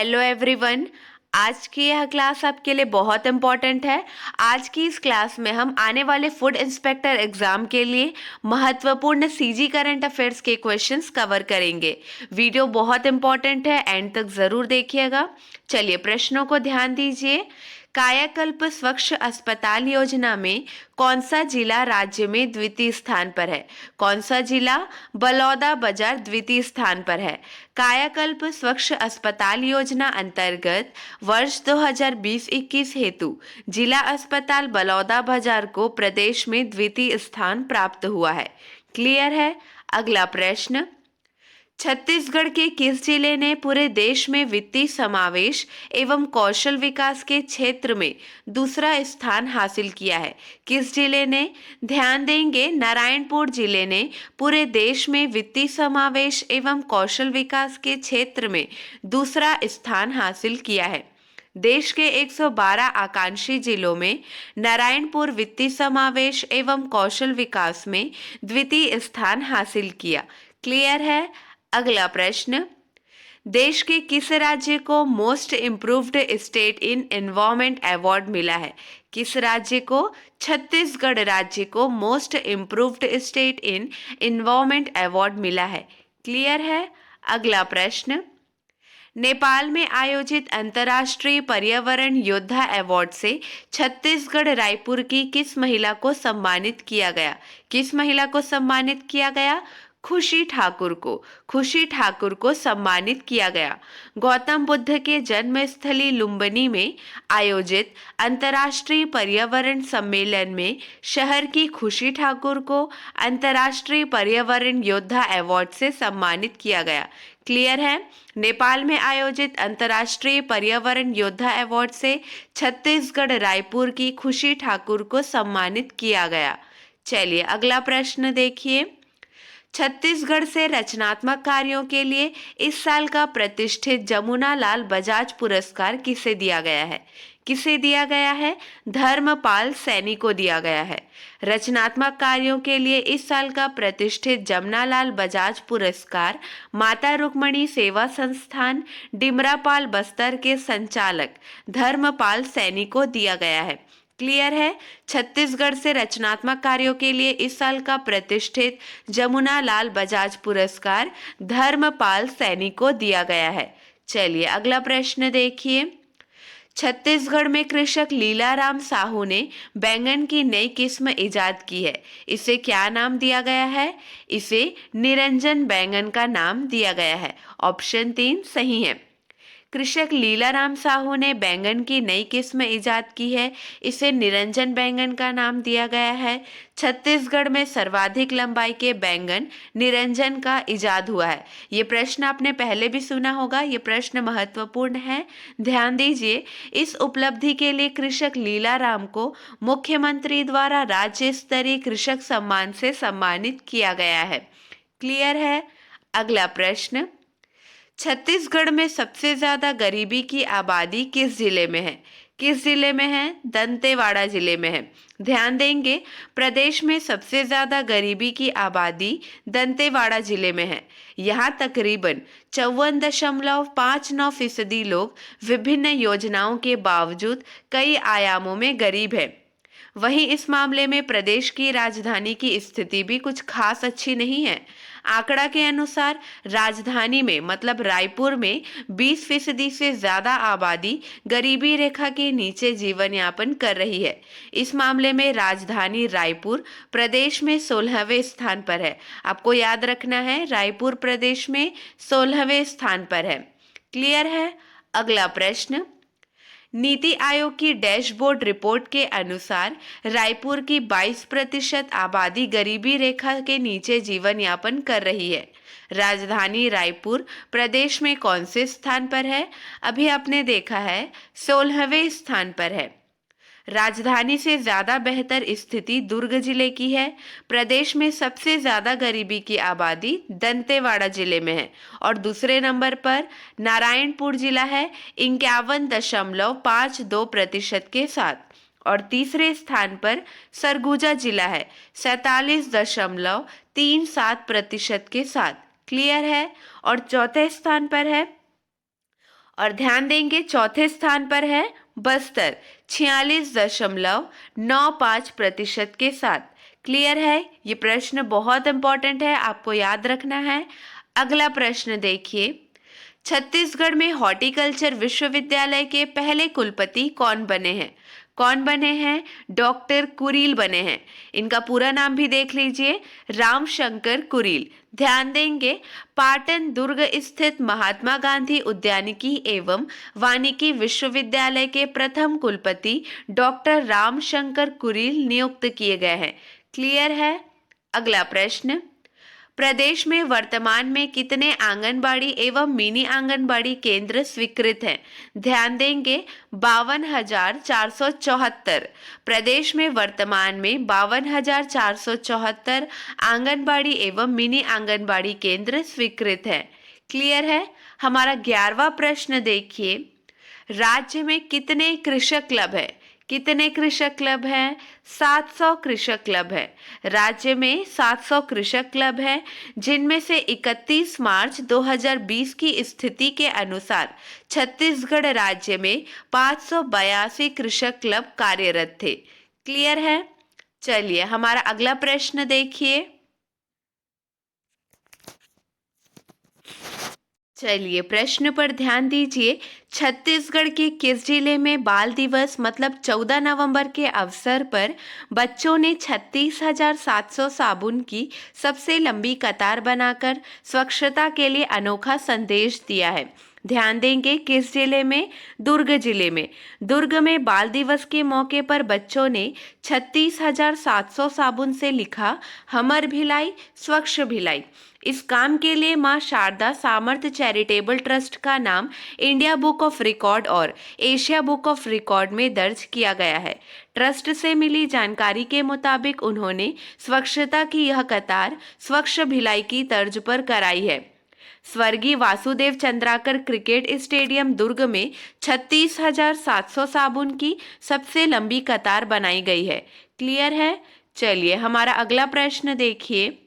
Hello everyone. आज की यह क्लास आपके लिए बहुत इम्पॉर्टेंट है। आज की इस क्लास में हम आने वाले फूड इंस्पेक्टर एग्जाम के लिए महत्वपूर्ण सीजी करंट अफेयर्स के क्वेश्चंस कवर करेंगे। वीडियो बहुत इम्पॉर्टेंट है, एंड तक ज़रूर देखिएगा। चलिए प्रश्नों को ध्यान दीजिए। कायाकल्प स्वच्छ अस्पताल योजना में कौन सा जिला राज्य में द्वितीय स्थान पर है? कौन सा जिला? बलौदा बाजार द्वितीय स्थान पर है। कायाकल्प स्वच्छ अस्पताल योजना अंतर्गत वर्ष 2020-21 हेतु जिला अस्पताल बलौदा बाजार को प्रदेश में द्वितीय स्थान प्राप्त हुआ है। क्लियर है? अगला प्रश्न, छत्तीसगढ़ के किस जिले ने पूरे देश में वित्तीय समावेश एवं कौशल विकास के क्षेत्र में दूसरा स्थान हासिल किया है? किस जिले ने? ध्यान देंगे, नारायणपुर जिले ने पूरे देश में वित्तीय समावेश एवं कौशल विकास के क्षेत्र में दूसरा स्थान हासिल किया है। देश के 112 आकांक्षी जिलों में नारायणपुर वित्तीय समावेश एवं कौशल विकास में द्वितीय स्थान हासिल किया। क्लियर है? अगला प्रश्न, देश के किस राज्य को most improved state in environment award मिला है? किस राज्य को? छत्तीसगढ़ राज्य को most improved state in environment award मिला है। क्लियर है? अगला प्रश्न, नेपाल में आयोजित अंतर्राष्ट्रीय पर्यावरण योद्धा अवार्ड से छत्तीसगढ़ रायपुर की किस महिला को सम्मानित किया गया? किस महिला को सम्मानित किया गया? खुशी ठाकुर को। खुशी ठाकुर को सम्मानित किया गया। गौतम बुद्ध के जन्मस्थली लुम्बिनी में आयोजित अंतर्राष्ट्रीय पर्यावरण सम्मेलन में शहर की खुशी ठाकुर को अंतर्राष्ट्रीय पर्यावरण योद्धा अवार्ड से सम्मानित किया गया। क्लियर है? नेपाल में आयोजित अंतर्राष्ट्रीय पर्यावरण योद्धा अवार्ड से छत्तीसगढ़ रायपुर की खुशी ठाकुर को सम्मानित किया गया। चलिए अगला प्रश्न देखिए। छत्तीसगढ़ से रचनात्मक कार्यों के लिए इस साल का प्रतिष्ठित जमुना लाल बजाज पुरस्कार किसे दिया गया है? किसे दिया गया है? धर्मपाल सैनी को दिया गया है। रचनात्मक कार्यों के लिए इस साल का प्रतिष्ठित जमुनालाल बजाज पुरस्कार माता रुक्मणी सेवा संस्थान डिमरापाल बस्तर के संचालक धर्मपाल सैनी को दिया गया है। क्लियर है? छत्तीसगढ़ से रचनात्मक कार्यों के लिए इस साल का प्रतिष्ठित जमुना लाल बजाज पुरस्कार धर्मपाल सैनी को दिया गया है। चलिए अगला प्रश्न देखिए। छत्तीसगढ़ में कृषक लीलाराम साहू ने बैंगन की नई किस्म इजाद की है। इसे क्या नाम दिया गया है? इसे निरंजन बैंगन का नाम दिया गया है। ऑप्शन 3 सही है। कृषक लीलाराम साहू ने बैंगन की नई किस्म इजाद की है। इसे निरंजन बैंगन का नाम दिया गया है। छत्तीसगढ़ में सर्वाधिक लंबाई के बैंगन निरंजन का इजाद हुआ है। ये प्रश्न आपने पहले भी सुना होगा। ये प्रश्न महत्वपूर्ण है, ध्यान दीजिए। इस उपलब्धि के लिए कृषक लीलाराम को मुख्यमंत्री द्वारा राज्य स्तरीय कृषक सम्मान से सम्मानित किया गया है। क्लियर है? अगला प्रश्न, छत्तीसगढ़ में सबसे ज्यादा गरीबी की आबादी किस जिले में है? किस जिले में है? दंतेवाड़ा जिले में है। ध्यान देंगे, प्रदेश में सबसे ज्यादा गरीबी की आबादी दंतेवाड़ा जिले में है। यहाँ तकरीबन 54.59% लोग विभिन्न योजनाओं के बावजूद कई आयामों में गरीब है। वहीं इस मामले में प्रदेश की राजधानी की स्थिति भी कुछ खास अच्छी नहीं है। आंकड़ा के अनुसार राजधानी में मतलब रायपुर में 20% से ज्यादा आबादी गरीबी रेखा के नीचे जीवन यापन कर रही है। इस मामले में राजधानी रायपुर प्रदेश में 16वें स्थान पर है। आपको याद रखना है, रायपुर प्रदेश में 16वें स्थान पर है। क्लियर है? अगला प्रश्न, नीति आयोग की डैशबोर्ड रिपोर्ट के अनुसार रायपुर की 22% आबादी गरीबी रेखा के नीचे जीवन यापन कर रही है। राजधानी रायपुर प्रदेश में कौन से स्थान पर है? अभी आपने देखा है 16वें स्थान पर है। राजधानी से ज्यादा बेहतर स्थिति दुर्ग जिले की है। प्रदेश में सबसे ज्यादा गरीबी की आबादी दंतेवाड़ा जिले में है और दूसरे नंबर पर नारायणपुर जिला है 51.52% के साथ, और तीसरे स्थान पर सरगुजा जिला है 47.37% के साथ। क्लियर है? और चौथे स्थान पर है और ध्यान देंगे चौथे स्थान पर है बस्तर 46.95% के साथ। क्लियर है? ये प्रश्न बहुत इंपॉर्टेंट है, आपको याद रखना है। अगला प्रश्न देखिए, छत्तीसगढ़ में हॉर्टिकल्चर विश्वविद्यालय के पहले कुलपति कौन बने हैं? कौन बने हैं? डॉक्टर कुरील बने हैं। इनका पूरा नाम भी देख लीजिए, रामशंकर कुरील। ध्यान देंगे पाटन दुर्ग स्थित महात्मा गांधी उद्यानिकी एवं वानिकी विश्वविद्यालय के प्रथम कुलपति डॉक्टर रामशंकर कुरील नियुक्त किए गए हैं। क्लियर है? अगला प्रश्न, प्रदेश में वर्तमान में कितने आंगनबाड़ी एवं मिनी आंगनबाड़ी केंद्र स्वीकृत हैं? ध्यान देंगे 52,474। प्रदेश में वर्तमान में 52,474 आंगनबाड़ी एवं मिनी आंगनबाड़ी केंद्र स्वीकृत हैं। क्लियर है? हमारा 11वां प्रश्न देखिए, राज्य में कितने कृषक क्लब है? कितने कृषक क्लब हैं? 700 कृषक क्लब है। राज्य में 700 कृषक क्लब है, जिनमें से 31 मार्च 2020 की स्थिति के अनुसार छत्तीसगढ़ राज्य में 582 कृषक क्लब कार्यरत थे। क्लियर है? चलिए हमारा अगला प्रश्न देखिए। चलिए प्रश्न पर ध्यान दीजिए, छत्तीसगढ़ के किस जिले में बाल दिवस मतलब 14 नवंबर के अवसर पर बच्चों ने 36,700 साबुन की सबसे लंबी कतार बनाकर स्वच्छता के लिए अनोखा संदेश दिया है? ध्यान देंगे किस जिले में? दुर्ग जिले में। दुर्ग में बाल दिवस के मौके पर बच्चों ने 36,700 साबुन से लिखा हमर भिलाई स्वच्छ भिलाई। इस काम के लिए मां शारदा सामर्थ्य चैरिटेबल ट्रस्ट का नाम इंडिया बुक ऑफ रिकॉर्ड और एशिया बुक ऑफ रिकॉर्ड में दर्ज किया गया है। ट्रस्ट से मिली जानकारी के मुताबिक उन्होंने स्वच्छता की यह कतार स्वच्छ भिलाई की तर्ज पर कराई है। स्वर्गीय वासुदेव चंद्राकर क्रिकेट स्टेडियम दुर्ग में 36,700 साबुन की सबसे लंबी कतार बनाई गई है। क्लियर है? चलिए हमारा अगला प्रश्न देखिए,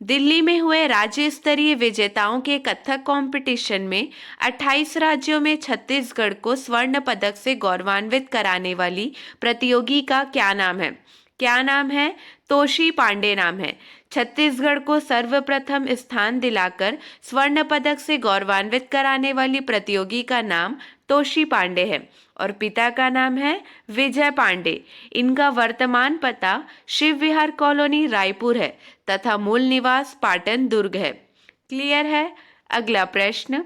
दिल्ली में हुए राज्य स्तरीय विजेताओं के कथक कंपटीशन में 28 राज्यों में छत्तीसगढ़ को स्वर्ण पदक से गौरवान्वित कराने वाली प्रतियोगी का क्या नाम है? क्या नाम है? तोशी पांडे नाम है। छत्तीसगढ़ को सर्वप्रथम स्थान दिलाकर स्वर्ण पदक से गौरवान्वित कराने वाली प्रतियोगी का नाम तोशी पांडे है और पिता का नाम है विजय पांडे। इनका वर्तमान पता शिव विहार कॉलोनी रायपुर है तथा मूल निवास पाटन दुर्ग है। क्लियर है? अगला प्रश्न,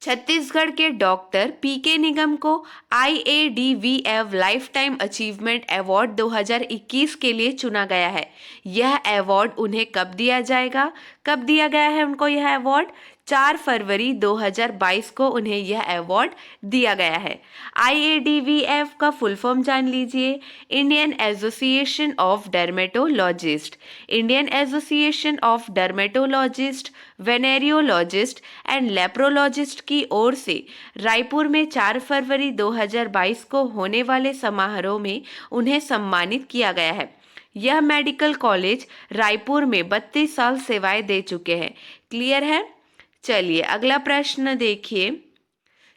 छत्तीसगढ़ के डॉक्टर पीके निगम को IADVF life time achievement award 2021 के लिए चुना गया है। यह अवार्ड उन्हें कब दिया जाएगा? कब दिया गया है उनको यह अवार्ड? 4 फरवरी 2022 को उन्हें यह अवार्ड दिया गया है। IADVF का फुल फॉर्म जान लीजिए, Indian association of dermatologist. Indian association of dermatologist, venereologist and leprologist की ओर से रायपुर में 4 फरवरी 2022 को होने वाले समारोह में उन्हें सम्मानित किया गया है। यह मेडिकल कॉलेज रायपुर में 32 साल सेवाएं दे चुके हैं। क्लियर है? चलिए अगला प्रश्न देखिए,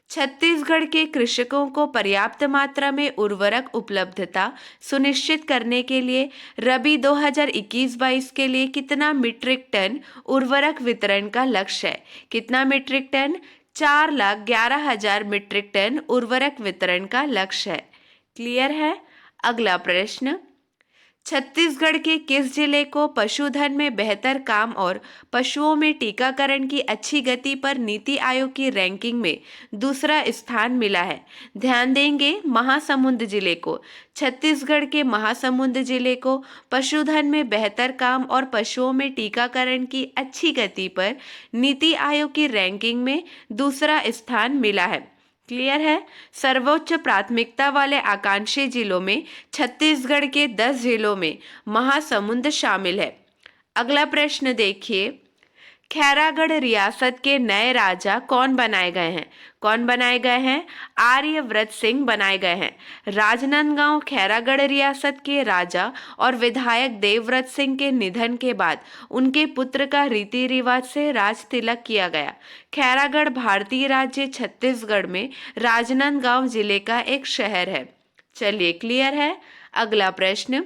छत्तीसगढ़ के कृषकों को पर्याप्त मात्रा में उर्वरक उपलब्धता सुनिश्चित करने के लिए रबी 2021-22 के लिए कितना मीट्रिक टन उर्वरक वितरण का लक्ष्य है? कितना मीट्रिक टन? 4,11,000 मीट्रिक टन उर्वरक वितरण का लक्ष्य है। क्लियर है? अगला प्रश्न, छत्तीसगढ़ के किस जिले को पशुधन में बेहतर काम और पशुओं में टीकाकरण की अच्छी गति पर नीति आयोग की रैंकिंग में दूसरा स्थान मिला है? ध्यान देंगे महासमुंद जिले को। छत्तीसगढ़ के महासमुंद जिले को पशुधन में बेहतर काम और पशुओं में टीकाकरण की अच्छी गति पर नीति आयोग की रैंकिंग में दूसरा स्थान मिला है। क्लियर है? सर्वोच्च प्राथमिकता वाले आकांक्षी जिलों में छत्तीसगढ़ के 10 जिलों में महासमुंद शामिल है। अगला प्रश्न देखिए, खैरागढ़ रियासत के नए राजा कौन बनाए गए हैं? कौन बनाए गए हैं? आर्यव्रत सिंह बनाए गए हैं। राजनांदगांव खैरागढ़ रियासत के राजा और विधायक देवव्रत सिंह के निधन के बाद उनके पुत्र का रीति रिवाज से राज तिलक किया गया। खैरागढ़ भारतीय राज्य छत्तीसगढ़ में राजनांदगांव जिले का एक शहर है। चलिए, क्लियर है। अगला प्रश्न,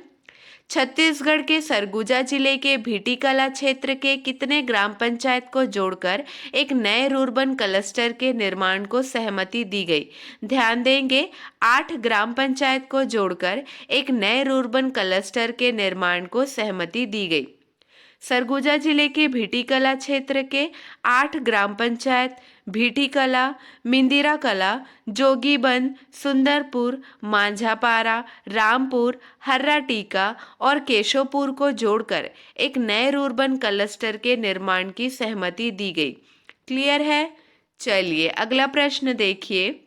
छत्तीसगढ़ के सरगुजा जिले के भीटीकला क्षेत्र के कितने ग्राम पंचायत को जोड़कर एक नए रूरबन क्लस्टर के निर्माण को सहमति दी गई? ध्यान देंगे, 8 ग्राम पंचायत को जोड़कर एक नए रूरबन क्लस्टर के निर्माण को सहमति दी गई। सरगुजा जिले के भीटीकला क्षेत्र के 8 ग्राम पंचायत भीटीकला, मिंदिरा कला, जोगीबंद, सुंदरपुर, मांझापारा, रामपुर, हर्राटीका और केशवपुर को जोड़कर एक नए रूरबन क्लस्टर के निर्माण की सहमति दी गई। क्लियर है। चलिए, अगला प्रश्न देखिए।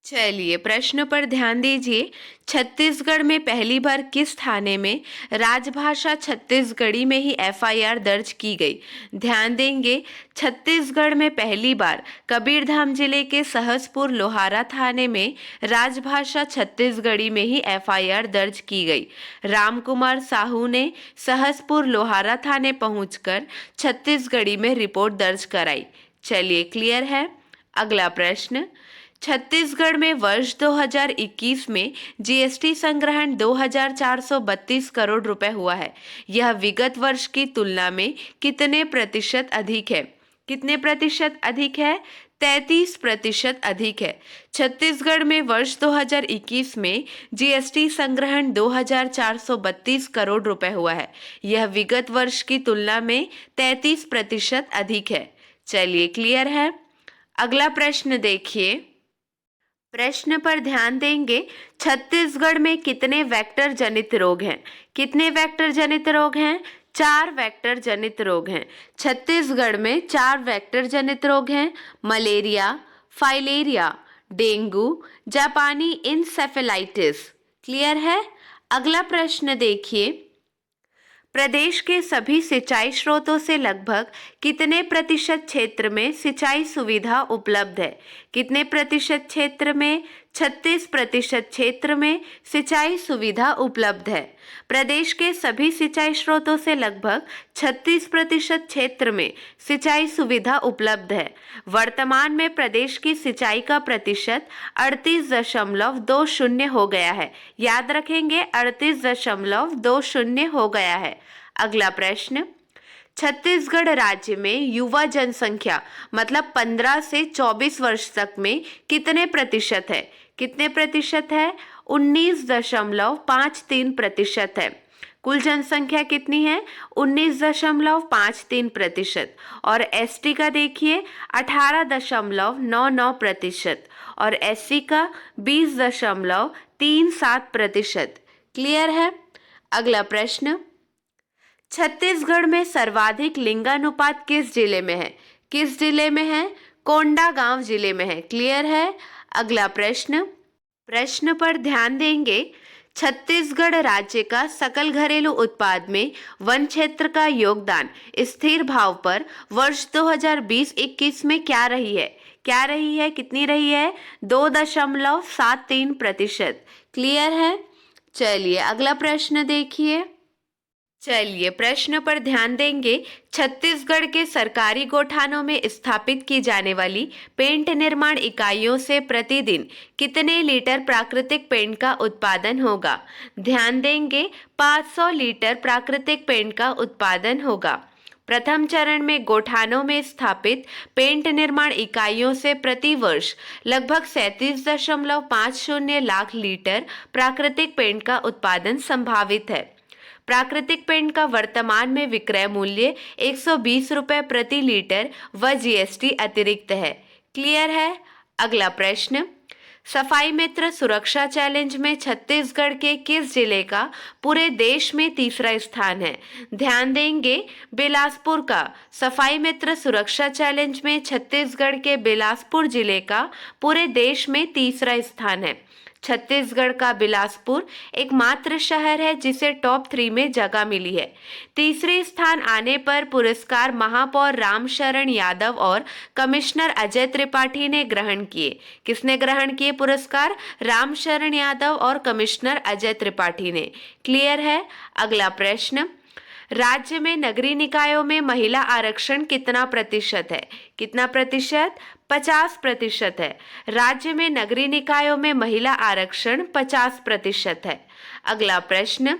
चलिए, प्रश्न पर ध्यान दीजिए। छत्तीसगढ़ में पहली बार किस थाने में राजभाषा छत्तीसगढ़ी में ही एफआईआर दर्ज की गई? ध्यान देंगे, छत्तीसगढ़ में पहली बार कबीरधाम जिले के सहसपुर लोहारा थाने में राजभाषा छत्तीसगढ़ी में ही एफआईआर दर्ज की गई। रामकुमार साहू ने सहसपुर लोहारा थाने पहुंचकर छत्तीसगढ़ी में रिपोर्ट दर्ज कराई। चलिए, क्लियर है। अगला प्रश्न, छत्तीसगढ़ में वर्ष 2021 में जीएसटी संग्रहण 2432 करोड़ रुपए हुआ है। यह विगत वर्ष की तुलना में कितने प्रतिशत अधिक है? कितने प्रतिशत अधिक है? 33% अधिक है। छत्तीसगढ़ में वर्ष 2021 में जीएसटी संग्रहण 2432 करोड़ रुपए हुआ है। यह विगत वर्ष की तुलना में 33% अधिक है। चलिए, क्लियर है। अगला प्रश्न देखिए। प्रश्न पर ध्यान देंगे, छत्तीसगढ़ में कितने वेक्टर जनित रोग हैं? कितने वेक्टर जनित रोग हैं? 4 वेक्टर जनित रोग हैं। छत्तीसगढ़ में 4 वेक्टर जनित रोग हैं। मलेरिया, फाइलेरिया, डेंगू, जापानी इंसेफेलाइटिस। क्लियर है। अगला प्रश्न देखिए। प्रदेश के सभी सिंचाई स्रोतों से लगभग कितने प्रतिशत क्षेत्र में सिंचाई सुविधा उपलब्ध है? कितने प्रतिशत क्षेत्र में? 36% क्षेत्र में सिंचाई सुविधा उपलब्ध है। प्रदेश के सभी सिंचाई स्रोतों से लगभग 36% क्षेत्र में सिंचाई सुविधा उपलब्ध है। वर्तमान में प्रदेश की सिंचाई का प्रतिशत 38.20 हो गया है। याद रखेंगे, 38.20 हो गया है। अगला प्रश्न, छत्तीसगढ़ राज्य में युवा जनसंख्या मतलब 15 से 24 वर्ष तक में कितने प्रतिशत है? कितने प्रतिशत है? 19.53% है। कुल जनसंख्या कितनी है? 19.53%। और एसटी का देखिए 18.99% और एससी का 20.37%। क्लियर है। अगला प्रश्न, छत्तीसगढ़ में सर्वाधिक लिंगानुपात किस जिले में है? किस जिले में है? कोंडागांव जिले में है। क्लियर है। अगला प्रश्न, प्रश्न पर ध्यान देंगे। छत्तीसगढ़ राज्य का सकल घरेलू उत्पाद में वन क्षेत्र का योगदान स्थिर भाव पर वर्ष 2020-21 में क्या रही है? क्या रही है? कितनी रही है? 2.73%। क्लियर है। चलिए, अगला प्रश्न देखिए। चलिए, प्रश्न पर ध्यान देंगे। छत्तीसगढ़ के सरकारी गौठानों में स्थापित की जाने वाली पेंट निर्माण इकाइयों से प्रतिदिन कितने लीटर प्राकृतिक पेंट का उत्पादन होगा? ध्यान देंगे, 500 लीटर प्राकृतिक पेंट का उत्पादन होगा। प्रथम चरण में गौठानों में स्थापित पेंट निर्माण इकाइयों से प्रति वर्ष लगभग 37.50 लाख लीटर प्राकृतिक पेंट का उत्पादन संभावित है। प्राकृतिक पेंट का वर्तमान में विक्रय मूल्य 120 रुपये प्रति लीटर व जीएसटी अतिरिक्त है। क्लियर है। अगला प्रश्न, सफाई मित्र सुरक्षा चैलेंज में छत्तीसगढ़ के किस जिले का पूरे देश में तीसरा स्थान है? ध्यान देंगे, बिलासपुर का सफाई मित्र सुरक्षा चैलेंज में छत्तीसगढ़ के बिलासपुर जिले का पूरे देश में तीसरा स्थान है। छत्तीसगढ़ का बिलासपुर एकमात्र शहर है जिसे टॉप 3 में जगह मिली है। तीसरे स्थान आने पर पुरस्कार महापौर रामशरण यादव और कमिश्नर अजय त्रिपाठी ने ग्रहण किए। किसने ग्रहण किए पुरस्कार? रामशरण यादव और कमिश्नर अजय त्रिपाठी ने। क्लियर है? अगला प्रश्न, राज्य में नगरीय निकायों में महिला आरक्षण कितना प्रतिशत है? कितना प्रतिशत? 50% है। राज्य में नगरीय निकायों में महिला आरक्षण 50% है। अगला प्रश्न,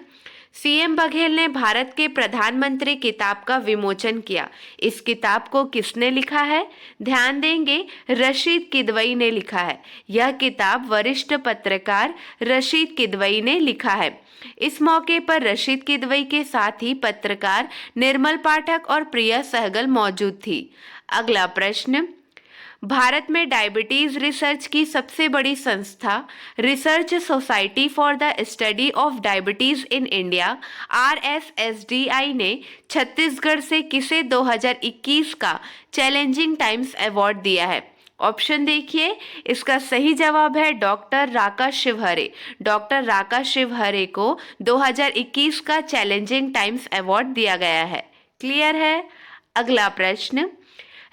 सीएम बघेल ने भारत के प्रधानमंत्री किताब का विमोचन किया। इस किताब को किसने लिखा है? ध्यान देंगे, रशीद किदवई ने लिखा है। यह किताब वरिष्ठ पत्रकार रशीद किदवई ने लिखा है। इस मौके पर रशीद किदवई के साथ ही पत्रकार निर्मल पाठक और प्रिया सहगल मौजूद थी। अगला प्रश्न, भारत में डायबिटीज रिसर्च की सबसे बड़ी संस्था research society for the study of diabetes in India RSSDI ने छत्तीसगढ़ से किसे 2021 का चैलेंजिंग टाइम्स अवार्ड दिया है? ऑप्शन देखिए, इसका सही जवाब है डॉक्टर राका शिवहरे। डॉक्टर राका शिवहरे को 2021 का चैलेंजिंग टाइम्स अवार्ड दिया गया है। क्लियर है? अगला प्रश्न,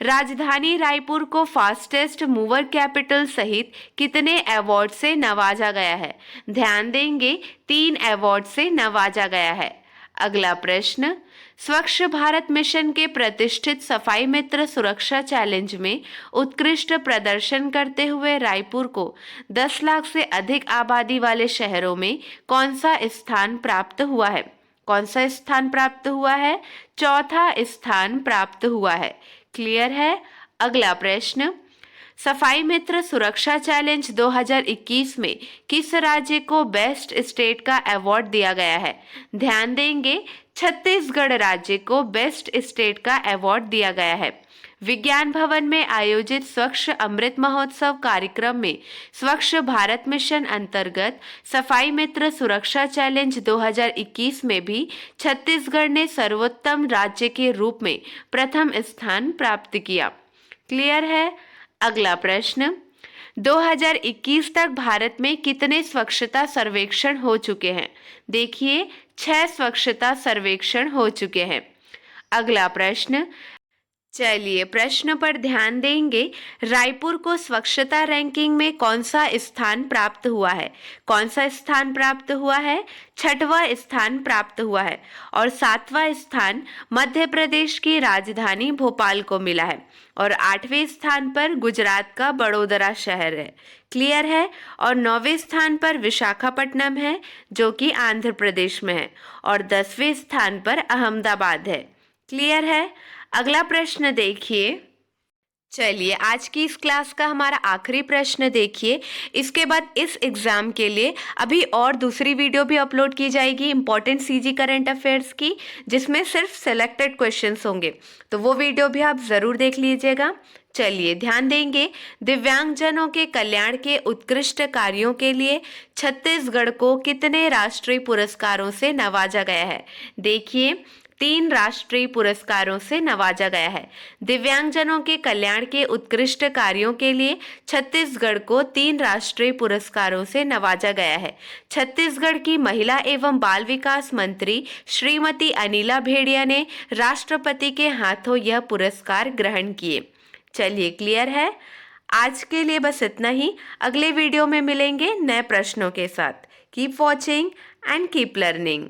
राजधानी रायपुर को फास्टेस्ट मूवर कैपिटल सहित कितने अवार्ड से नवाजा गया है? ध्यान देंगे, 3 अवार्ड से नवाजा गया है। अगला प्रश्न, स्वच्छ भारत मिशन के प्रतिष्ठित सफाई मित्र सुरक्षा चैलेंज में उत्कृष्ट प्रदर्शन करते हुए रायपुर को 10 लाख से अधिक आबादी वाले शहरों में कौन सा स्थान प्राप्त हुआ है? कौन सा स्थान प्राप्त हुआ है? चौथा स्थान प्राप्त हुआ है। क्लियर है? अगला प्रश्न, सफाई मित्र सुरक्षा चैलेंज 2021 में किस राज्य को बेस्ट स्टेट का अवार्ड दिया गया है? ध्यान देंगे, छत्तीसगढ़ राज्य को बेस्ट स्टेट का अवार्ड दिया गया है। विज्ञान भवन में आयोजित स्वच्छ अमृत महोत्सव कार्यक्रम में स्वच्छ भारत मिशन अंतर्गत सफाई मित्र सुरक्षा चैलेंज 2021 में भी छत्तीसगढ़ ने सर्वोत्तम राज्य के रूप में प्रथम स्थान प्राप्त किया। क्लियर है? अगला प्रश्न, 2021 तक भारत में कितने स्वच्छता सर्वेक्षण हो चुके हैं? देखिए, 6 स्वच्छता सर्वेक्षण हो चुके हैं। अगला प्रश्न, चलिए प्रश्न पर ध्यान देंगे, रायपुर को स्वच्छता रैंकिंग में कौन सा स्थान प्राप्त हुआ है? कौन सा स्थान प्राप्त हुआ है? 6वां स्थान प्राप्त हुआ है। और 7वां स्थान मध्य प्रदेश की राजधानी भोपाल को मिला है। और 8वें स्थान पर गुजरात का बड़ोदरा शहर है। क्लियर है? और 9वें स्थान पर विशाखापट्टनम है जो कि आंध्र प्रदेश में है। और 10वें स्थान पर अहमदाबाद है। क्लियर है? अगला प्रश्न देखिए। चलिए आज की इस क्लास का हमारा आखिरी प्रश्न देखिए। इसके बाद इस एग्जाम के लिए अभी और दूसरी वीडियो भी अपलोड की जाएगी इंपॉर्टेंट सीजी करंट अफेयर्स की, जिसमें सिर्फ सिलेक्टेड क्वेश्चंस होंगे, तो वो वीडियो भी आप ज़रूर देख लीजिएगा। चलिए ध्यान देंगे, दिव्यांगजनों के कल्याण के उत्कृष्ट कार्यों के लिए छत्तीसगढ़ को कितने राष्ट्रीय पुरस्कारों से नवाजा गया है? देखिए, 3 राष्ट्रीय पुरस्कारों से नवाजा गया है। दिव्यांगजनों के कल्याण के उत्कृष्ट कार्यों के लिए छत्तीसगढ़ को 3 राष्ट्रीय पुरस्कारों से नवाजा गया है। छत्तीसगढ़ की महिला एवं बाल विकास मंत्री श्रीमती अनिला भेड़िया ने राष्ट्रपति के हाथों यह पुरस्कार ग्रहण किए। चलिए क्लियर है? आज के लिए बस इतना ही। अगले वीडियो में मिलेंगे नए प्रश्नों के साथ। Keep watching and keep learning.